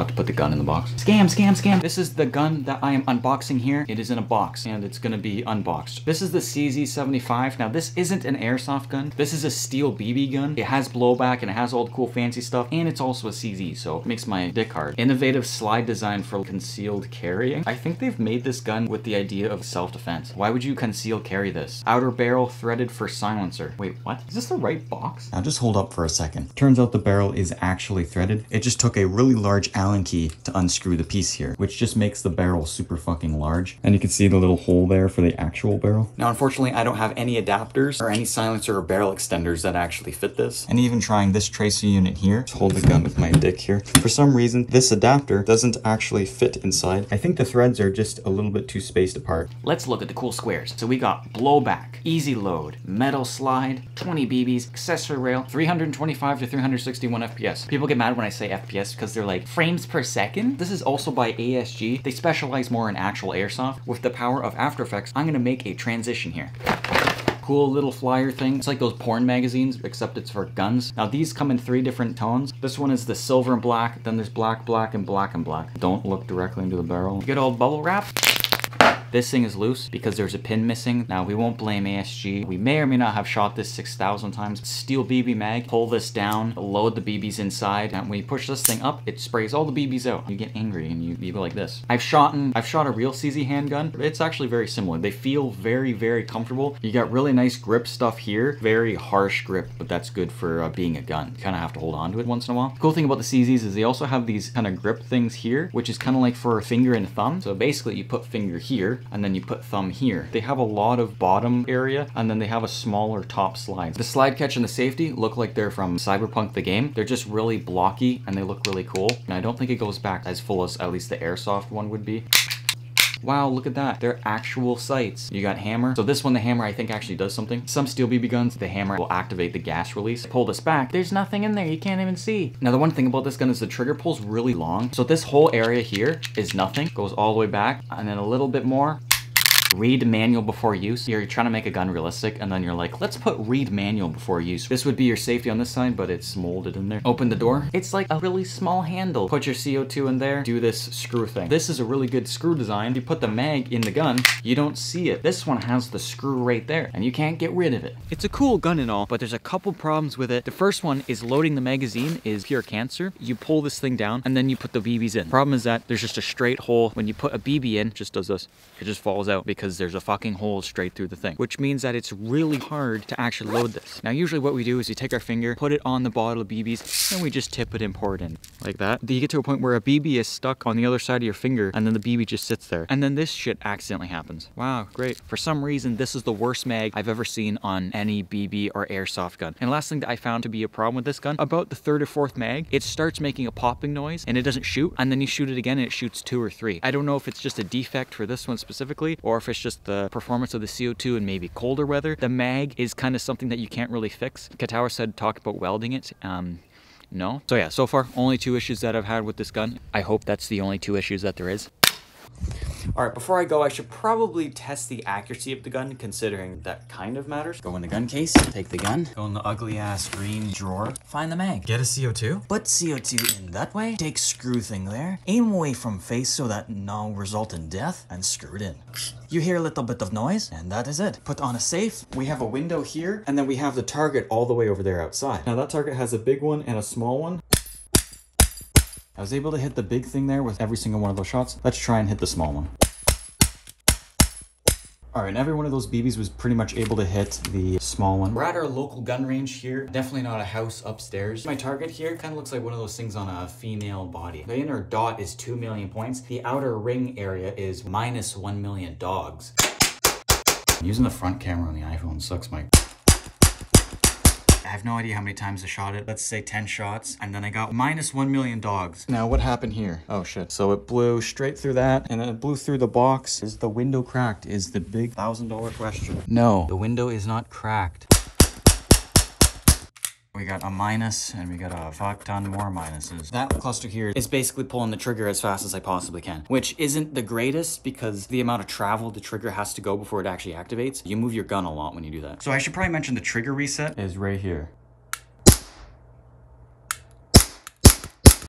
forgot to put the gun in the box. Scam, scam, scam. This is the gun that I am unboxing here. It is in a box and it's gonna be unboxed. This is the CZ75. Now this isn't an airsoft gun. This is a steel BB gun. It has blowback and it has all the cool fancy stuff, and it's also a CZ, so it makes my dick hard. Innovative slide design for concealed carrying. I think they've made this gun with the idea of self-defense. Why would you conceal carry this? Outer barrel threaded for silencer. Wait, what? Is this the right box? Now just hold up for a second. Turns out the barrel is actually threaded. It just took a really large Allen key to unscrew the piece here, which just makes the barrel super fucking large. And you can see the little hole there for the actual barrel. Now, unfortunately, I don't have any adapters or any silencer or barrel extenders that actually fit this. And even trying this tracer unit here, to hold the gun with my dick here, for some reason, this adapter doesn't actually fit inside. I think the threads are just a little bit too spaced apart. Let's look at the cool squares. So we got blowback, easy load, metal slide, 20 BBs, accessory rail, 325 to 361 FPS. People get mad when I say FPS because they're like, frames per second? This is also by ASG. They specialize more in actual airsoft. With the power of After Effects, I'm gonna make a transition here. Cool little flyer thing. It's like those porn magazines, except it's for guns. Now these come in 3 different tones. This one is the silver and black, then there's black, black, and black and black. Don't look directly into the barrel. Good old bubble wrap. This thing is loose because there's a pin missing. Now, we won't blame ASG. We may or may not have shot this 6,000 times. Steel BB mag, pull this down, load the BBs inside, and when you push this thing up, it sprays all the BBs out. You get angry and you go like this. I've shot a real CZ handgun. It's actually very similar. They feel very, very comfortable. You got really nice grip stuff here. Very harsh grip, but that's good for being a gun. You kind of have to hold on to it once in a while. The cool thing about the CZs is they also have these kind of grip things here, which is kind of like for finger and thumb. So basically you put finger here, and then you put thumb here. They have a lot of bottom area, and then they have a smaller top slide. The slide catch and the safety look like they're from Cyberpunk the game. They're just really blocky and they look really cool. And I don't think it goes back as full as at least the airsoft one would be. Wow, look at that. They're actual sights. You got hammer. So this one, the hammer, I think actually does something. Some steel BB guns, the hammer will activate the gas release. Pull this back, there's nothing in there. You can't even see. Now, the one thing about this gun is the trigger pull's really long. So this whole area here is nothing. Goes all the way back, and then a little bit more. Read manual before use. You're trying to make a gun realistic, and then you're like, let's put read manual before use. This would be your safety on this side, but it's molded in there. Open the door. It's like a really small handle. Put your CO2 in there. Do this screw thing. This is a really good screw design. You put the mag in the gun, you don't see it. This one has the screw right there, and you can't get rid of it. It's a cool gun and all, but there's a couple problems with it. The first one is loading the magazine is pure cancer. You pull this thing down, and then you put the BBs in. Problem is that there's just a straight hole. When you put a BB in, it just does this. It just falls out because there's a fucking hole straight through the thing, which means that it's really hard to actually load this. Now, usually what we do is we take our finger, put it on the bottle of BBs, and we just tip it and pour it in like that. You get to a point where a BB is stuck on the other side of your finger, and then the BB just sits there. And then this shit accidentally happens. Wow, great. For some reason, this is the worst mag I've ever seen on any BB or airsoft gun. And the last thing that I found to be a problem with this gun, about the 3rd or 4th mag, it starts making a popping noise and it doesn't shoot, and then you shoot it again and it shoots 2 or 3. I don't know if it's just a defect for this one specifically, or if it's just the performance of the CO2 and maybe colder weather. The mag is kind of something that you can't really fix. Katawa said talk about welding it. No. So yeah, so far only 2 issues that I've had with this gun. I hope that's the only 2 issues that there is. All right, before I go, I should probably test the accuracy of the gun, considering that kind of matters. Go in the gun case, take the gun, go in the ugly ass green drawer, find the mag. Get a CO2, put CO2 in that way, take screw thing there, aim away from face so that no result in death, and screw it in. You hear a little bit of noise, and that is it. Put on a safe. We have a window here, and then we have the target all the way over there outside. Now that target has a big one and a small one. I was able to hit the big thing there with every single one of those shots. Let's try and hit the small one. All right, and every one of those BBs was pretty much able to hit the small one. We're at our local gun range here. Definitely not a house upstairs. My target here kind of looks like one of those things on a female body. The inner dot is 2 million points. The outer ring area is minus 1 million dogs. Using the front camera on the iPhone sucks my... I have no idea how many times I shot it. Let's say 10 shots. And then I got minus 1 million dogs. Now what happened here? Oh shit. So it blew straight through that, and then it blew through the box. Is the window cracked? Is the big $1,000 question. No, the window is not cracked. We got a minus, and we got a fuck ton more minuses. That cluster here is basically pulling the trigger as fast as I possibly can, which isn't the greatest because the amount of travel the trigger has to go before it actually activates. You move your gun a lot when you do that. So I should probably mention the trigger reset is right here.